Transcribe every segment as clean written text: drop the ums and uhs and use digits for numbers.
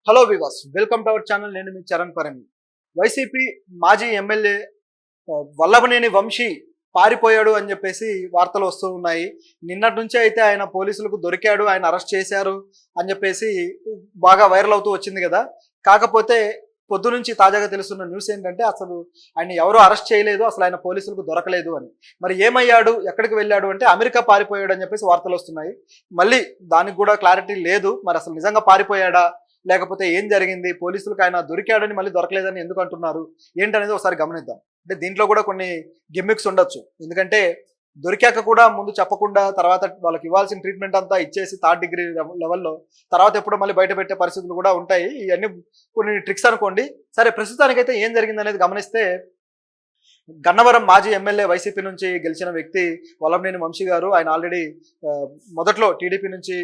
Hello viewers, welcome to our channel. నేను మీ చరణ్ పరమి. వైసీపీ మాజీ ఎమ్మెల్యే వల్లభనేని వంశీ పారిపోయాడు అని చెప్పేసి వార్తలు వస్తూ ఉన్నాయి. నిన్నటి నుంచే అయితే ఆయన పోలీసులకు దొరికాడు, ఆయన అరెస్ట్ చేశారు అని చెప్పేసి బాగా వైరల్ అవుతూ వచ్చింది కదా. కాకపోతే పొద్దు నుంచి తాజాగా తెలుస్తున్న న్యూస్ ఏంటంటే అసలు ఆయన ఎవరు అరెస్ట్ చేయలేదు, అసలు ఆయన పోలీసులకు దొరకలేదు అని. మరి ఏమయ్యాడు, ఎక్కడికి వెళ్ళాడు అంటే అమెరికా పారిపోయాడు అని చెప్పేసి వార్తలు వస్తున్నాయి. మళ్ళీ దానికి కూడా క్లారిటీ లేదు. మరి అసలు నిజంగా పారిపోయాడా, లేకపోతే ఏం జరిగింది, పోలీసులకు ఆయన దొరికాడని మళ్ళీ దొరకలేదని ఎందుకు అంటున్నారు ఏంటనేది ఒకసారి గమనిద్దాం. అంటే దీంట్లో కూడా కొన్ని గిమ్మిక్స్ ఉండొచ్చు. ఎందుకంటే దొరికాక కూడా ముందు చెప్పకుండా తర్వాత వాళ్ళకి ఇవ్వాల్సిన ట్రీట్మెంట్ అంతా ఇచ్చేసి థర్డ్ డిగ్రీ లెవెల్లో తర్వాత ఎప్పుడో మళ్ళీ బయట పెట్టే పరిస్థితులు కూడా ఉంటాయి. ఇవన్నీ కొన్ని ట్రిక్స్ అనుకోండి. సరే, ప్రస్తుతానికైతే ఏం జరిగింది అనేది గమనిస్తే, గన్నవరం మాజీ ఎమ్మెల్యే వైసీపీ నుంచి గెలిచిన వ్యక్తి వల్లభనేని వంశీ గారు. ఆయన ఆల్రెడీ మొదట్లో టీడీపీ నుంచి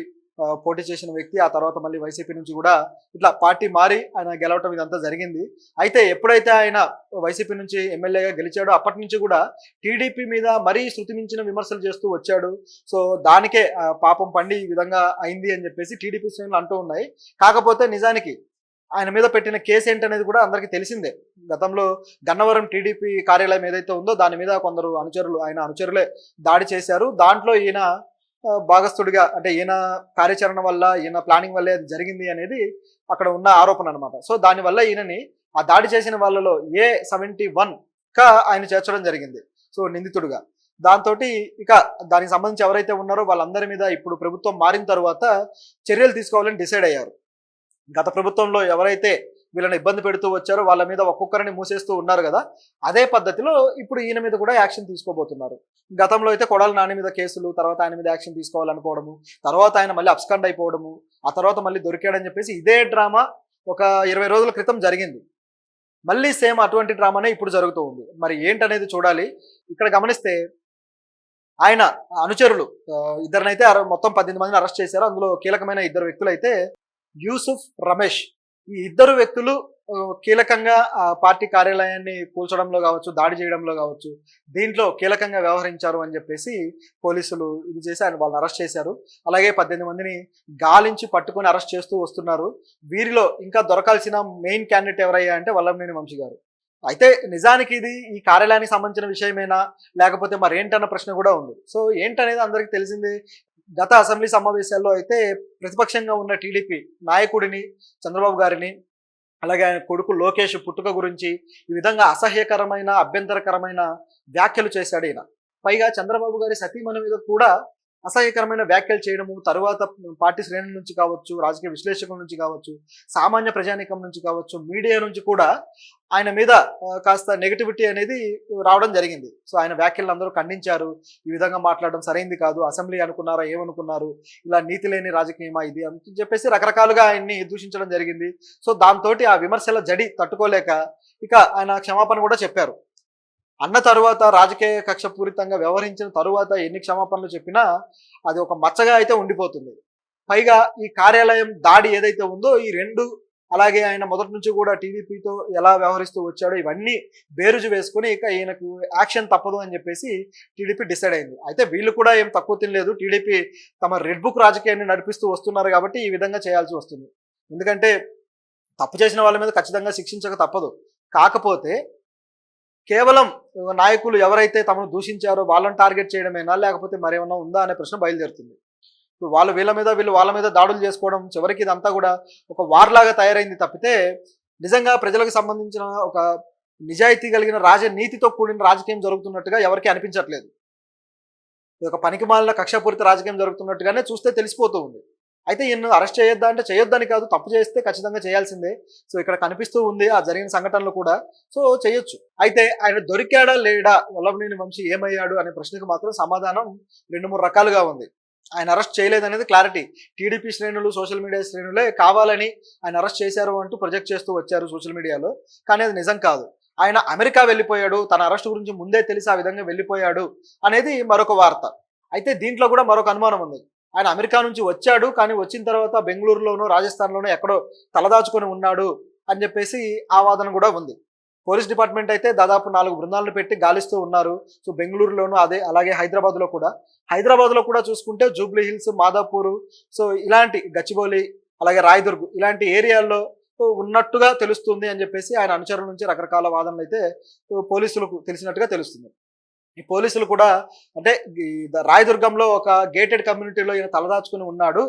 పోటీ చేసిన వ్యక్తి. ఆ తర్వాత మళ్ళీ వైసీపీ నుంచి కూడా ఇట్లా పార్టీ మారి ఆయన గెలవటం ఇదంతా జరిగింది. అయితే ఎప్పుడైతే ఆయన వైసీపీ నుంచి ఎమ్మెల్యేగా గెలిచాడో అప్పటి నుంచి కూడా టీడీపీ మీద మరీ శృతి మించిన విమర్శలు చేస్తూ వచ్చాడు. సో దానికే పాపం పండి ఈ విధంగా అయింది అని చెప్పేసి టీడీపీ శ్రేణులు అంటూ ఉన్నాయి. కాకపోతే నిజానికి ఆయన మీద పెట్టిన కేసు ఏంటనేది కూడా అందరికీ తెలిసిందే. గతంలో గన్నవరం టీడీపీ కార్యాలయం ఏదైతే ఉందో దాని మీద కొందరు ఆయన అనుచరులే దాడి చేశారు. దాంట్లో ఈయన భాగస్థుడిగా, అంటే ఈయన కార్యాచరణ వల్ల, ఈయన ప్లానింగ్ వల్లే అది జరిగింది అనేది అక్కడ ఉన్న ఆరోపణ అనమాట. సో దానివల్ల ఈయనని ఆ దాడి చేసిన వాళ్ళలో A71గా ఆయన చేర్చడం జరిగింది, సో నిందితుడుగా. దాంతో ఇక దానికి సంబంధించి ఎవరైతే ఉన్నారో వాళ్ళందరి మీద ఇప్పుడు ప్రభుత్వం మారిన తర్వాత చర్యలు తీసుకోవాలని డిసైడ్ అయ్యారు. గత ప్రభుత్వంలో ఎవరైతే వీళ్ళని ఇబ్బంది పెడుతూ వచ్చారో వాళ్ళ మీద ఒక్కొక్కరిని మూసేస్తూ ఉన్నారు కదా, అదే పద్ధతిలో ఇప్పుడు ఈయన మీద కూడా యాక్షన్ తీసుకోబోతున్నారు. గతంలో అయితే కొడాలి నాని మీద కేసులు, తర్వాత ఆయన మీద యాక్షన్ తీసుకోవాలనుకోవడము, తర్వాత ఆయన మళ్ళీ అబ్స్కాండ్ అయిపోవడము, ఆ తర్వాత మళ్ళీ దొరికాడని చెప్పేసి ఇదే డ్రామా ఒక 20 రోజుల క్రితం జరిగింది. మళ్ళీ సేమ్ అటువంటి డ్రామానే ఇప్పుడు జరుగుతూ ఉంది. మరి ఏంటనేది చూడాలి. ఇక్కడ గమనిస్తే ఆయన అనుచరులు ఇద్దరినైతే మొత్తం 18 మందిని అరెస్ట్ చేశారు. అందులో కీలకమైన 2 వ్యక్తులు అయితే యూసుఫ్, రమేష్. ఈ 2 వ్యక్తులు కీలకంగా పార్టీ కార్యాలయాన్ని కూల్చడంలో కావచ్చు, దాడి చేయడంలో కావచ్చు, దీంట్లో కీలకంగా వ్యవహరించారు అని చెప్పేసి పోలీసులు ఇది చేసి ఆయన వాళ్ళని అరెస్ట్ చేశారు. అలాగే 18 మందిని గాలించి పట్టుకొని అరెస్ట్ చేస్తూ వస్తున్నారు. వీరిలో ఇంకా దొరకాల్సిన మెయిన్ క్యాండిడేట్ ఎవరయ్యా అంటే వల్లభనేని వంశీ గారు. అయితే నిజానికి ఇది ఈ కార్యాలయానికి సంబంధించిన విషయమేనా, లేకపోతే మరి ఏంటన్న ప్రశ్న కూడా ఉంది. సో ఏంటనేది అందరికీ తెలిసిందే. గత అసెంబ్లీ సమావేశాల్లో అయితే ప్రతిపక్షంగా ఉన్న టీడీపీ నాయకుడిని, చంద్రబాబు గారిని, అలాగే ఆయన కొడుకు లోకేష్ పుట్టుక గురించి ఈ విధంగా అసహ్యకరమైన, అభ్యంతరకరమైన వ్యాఖ్యలు చేశాడు ఈయన. పైగా చంద్రబాబు గారి సతీమణి మీద కూడా అసహ్యకరమైన వ్యాఖ్యలు చేయడము, తరువాత పార్టీ శ్రేణుల నుంచి కావచ్చు, రాజకీయ విశ్లేషకుల నుంచి కావచ్చు, సామాన్య ప్రజానీకం నుంచి కావచ్చు, మీడియా నుంచి కూడా ఆయన మీద కాస్త నెగిటివిటీ అనేది రావడం జరిగింది. సో ఆయన వ్యాఖ్యలను అందరూ ఖండించారు. ఈ విధంగా మాట్లాడడం సరైంది కాదు, అసెంబ్లీ అనుకున్నారా, ఏమనుకున్నారు, ఇలా నీతి లేని రాజకీయమా ఇది అని చెప్పేసి రకరకాలుగా ఆయన్ని దూషించడం జరిగింది. సో దాంతో ఆ విమర్శల జడి తట్టుకోలేక ఇక ఆయన క్షమాపణ కూడా చెప్పారు. అన్న తరువాత, రాజకీయ కక్షపూరితంగా వ్యవహరించిన తరువాత ఎన్ని క్షమాపణలు చెప్పినా అది ఒక మచ్చగా అయితే ఉండిపోతుంది. పైగా ఈ కార్యాలయం దాడి ఏదైతే ఉందో ఈ 2, అలాగే ఆయన మొదటి నుంచి కూడా టీడీపీతో ఎలా వ్యవహరిస్తూ వచ్చాడో ఇవన్నీ బేరుజు వేసుకుని ఇక ఈయనకు యాక్షన్ తప్పదు అని చెప్పేసి టీడీపీ డిసైడ్ అయింది. అయితే వీళ్ళు కూడా ఏం తక్కువ తినలేదు. టీడీపీ తమ రెడ్ బుక్ రాజకీయాన్ని నడిపిస్తూ వస్తున్నారు కాబట్టి ఈ విధంగా చేయాల్సి వస్తుంది. ఎందుకంటే తప్పు చేసిన వాళ్ళ మీద ఖచ్చితంగా శిక్షించక తప్పదు. కాకపోతే కేవలం నాయకులు ఎవరైతే తమను దూషించారో వాళ్ళని టార్గెట్ చేయడమేనా, లేకపోతే మరేమన్నా ఉందా అనే ప్రశ్న బయలుదేరుతుంది. వాళ్ళు వీళ్ళ మీద, వీళ్ళు వాళ్ళ మీద దాడులు చేసుకోవడం, చివరికి ఇదంతా కూడా ఒక వార్ లాగా తయారైంది తప్పితే నిజంగా ప్రజలకు సంబంధించిన ఒక నిజాయితీ కలిగిన రాజనీతితో కూడిన రాజకీయం జరుగుతున్నట్టుగా ఎవరికి అనిపించట్లేదు. ఒక పనికిమాలిన కక్షపూరిత రాజకీయం జరుగుతున్నట్టుగానే చూస్తే తెలిసిపోతూ ఉంది. అయితే ఈయన అరెస్ట్ చేయొద్దా అంటే చేయొద్దని కాదు, తప్పు చేస్తే ఖచ్చితంగా చేయాల్సిందే. సో ఇక్కడ కనిపిస్తూ ఉంది ఆ జరిగిన సంఘటనలు కూడా. సో చేయొచ్చు. అయితే ఆయన దొరికాడా లేడా, వల్లభనేని వంశీ ఏమయ్యాడు అనే ప్రశ్నకు మాత్రం సమాధానం 2-3 రకాలుగా ఉంది. ఆయన అరెస్ట్ చేయలేదనేది క్లారిటీ. టీడీపీ శ్రేణులు, సోషల్ మీడియా శ్రేణులే కావాలని ఆయన అరెస్ట్ చేశారు అంటూ ప్రొజెక్ట్ చేస్తూ వచ్చారు సోషల్ మీడియాలో. కానీ అది నిజం కాదు. ఆయన అమెరికా వెళ్ళిపోయాడు, తన అరెస్ట్ గురించి ముందే తెలిసి ఆ విధంగా వెళ్ళిపోయాడు అనేది మరొక వార్త. అయితే దీంట్లో కూడా మరొక అనుమానం ఉంది. ఆయన అమెరికా నుంచి వచ్చాడు, కానీ వచ్చిన తర్వాత బెంగళూరులోనో, రాజస్థాన్లోనో ఎక్కడో తలదాచుకొని ఉన్నాడు అని చెప్పేసి ఆ వాదన కూడా ఉంది. పోలీస్ డిపార్ట్మెంట్ అయితే దాదాపు 4 బృందాలను పెట్టి గాలిస్తూ ఉన్నారు. సో బెంగళూరులోను అలాగే హైదరాబాద్లో కూడా చూసుకుంటే జూబ్లీ హిల్స్, మాదాపూర్, సో ఇలాంటి గచ్చిబౌలి, అలాగే రాయదుర్గ్ ఇలాంటి ఏరియాల్లో ఉన్నట్టుగా తెలుస్తుంది అని చెప్పేసి ఆయన అనుచరుల నుంచి రకరకాల వాదనలు అయితే పోలీసులకు తెలిసినట్టుగా తెలుస్తుంది. ఈ పోలీసులు కూడా అంటే రాయదుర్గంలో ఒక గేటెడ్ కమ్యూనిటీలో ఈయన తలదాచుకుని ఉన్నాడు,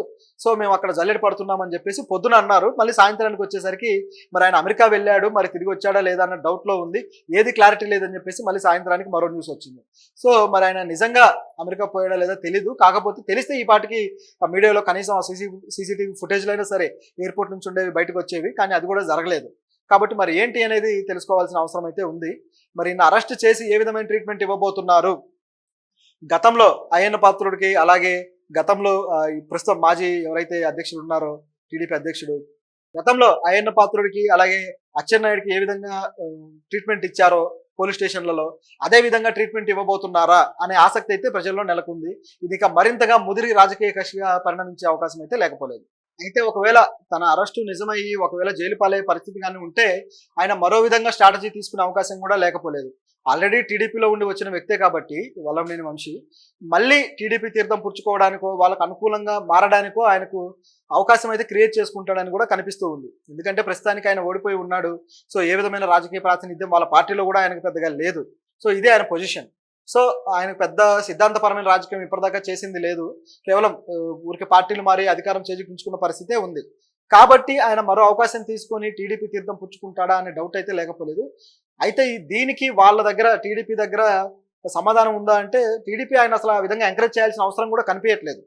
సో మేము అక్కడ జల్లెడ పడుతున్నామని చెప్పేసి పొద్దున అన్నారు. మళ్ళీ సాయంత్రానికి వచ్చేసరికి మరి ఆయన అమెరికా వెళ్ళాడు, మరి తిరిగి వచ్చాడా లేదా అన్న డౌట్లో ఉంది, ఏది క్లారిటీ లేదని చెప్పేసి మళ్ళీ సాయంత్రానికి మరో న్యూస్ వచ్చింది. సో మరి ఆయన నిజంగా అమెరికా పోయాడా లేదా తెలీదు. కాకపోతే తెలిస్తే ఈ పాటికి ఆ మీడియాలో కనీసం ఆ సీసీటీవీ ఫుటేజ్లు అయినా సరే ఎయిర్పోర్ట్ నుంచి ఉండేవి బయటకు వచ్చేవి, కానీ అది కూడా జరగలేదు. కాబట్టి మరి ఏంటి అనేది తెలుసుకోవాల్సిన అవసరం అయితే ఉంది. మరి ఈయన అరెస్ట్ చేసి ఏ విధమైన ట్రీట్మెంట్ ఇవ్వబోతున్నారు? గతంలో అయ్యన్న పాత్రుడికి, అలాగే గతంలో ప్రస్తుతం మాజీ ఎవరైతే అధ్యక్షుడు ఉన్నారో టీడీపీ అధ్యక్షుడు, గతంలో అయ్యన్న పాత్రుడికి అలాగే అచ్చెన్నాయుడికి ఏ విధంగా ట్రీట్మెంట్ ఇచ్చారో పోలీస్ స్టేషన్లలో, అదే విధంగా ట్రీట్మెంట్ ఇవ్వబోతున్నారా అనే ఆసక్తి అయితే ప్రజల్లో నెలకొంది. ఇది ఇక మరింతగా ముదిరి రాజకీయ కక్షిగా పరిణమించే అవకాశం అయితే లేకపోలేదు. అయితే ఒకవేళ తన అరెస్టు నిజమయ్యి ఒకవేళ జైలు పాలయ్యే పరిస్థితి కానీ ఉంటే ఆయన మరో విధంగా స్ట్రాటజీ తీసుకునే అవకాశం కూడా లేకపోలేదు. ఆల్రెడీ టీడీపీలో ఉండి వచ్చిన వ్యక్తే కాబట్టి వల్లంనేని వంశీ మళ్ళీ టీడీపీ తీర్థం పుచ్చుకోవడానికో వాళ్ళకు అనుకూలంగా మారడానికో ఆయనకు అవకాశం అయితే క్రియేట్ చేసుకుంటాడని కూడా కనిపిస్తూ ఉంది. ఎందుకంటే ప్రస్తుతానికి ఆయన ఓడిపోయి ఉన్నాడు. సో ఏ విధమైన రాజకీయ ప్రాతినిధ్యం వాళ్ళ పార్టీలో కూడా ఆయనకు పెద్దగా లేదు. సో ఇదే ఆయన పొజిషన్. సో ఆయన పెద్ద సిద్ధాంతపరమైన రాజకీయం ఇప్పటిదాకా చేసింది లేదు. కేవలం ఊరికి పార్టీలు మారి అధికారం చేజిక్కించుకున్న పరిస్థితే ఉంది. కాబట్టి ఆయన మరో అవకాశం తీసుకొని టీడీపీ తీర్థం పుచ్చుకుంటాడా అనే డౌట్ అయితే లేకపోలేదు. అయితే దీనికి వాళ్ళ దగ్గర టీడీపీ దగ్గర సమాధానం ఉందా అంటే టీడీపీ ఆయన అసలు ఆ విధంగా ఎంకరేజ్ చేయాల్సిన అవసరం కూడా కనిపించట్లేదు.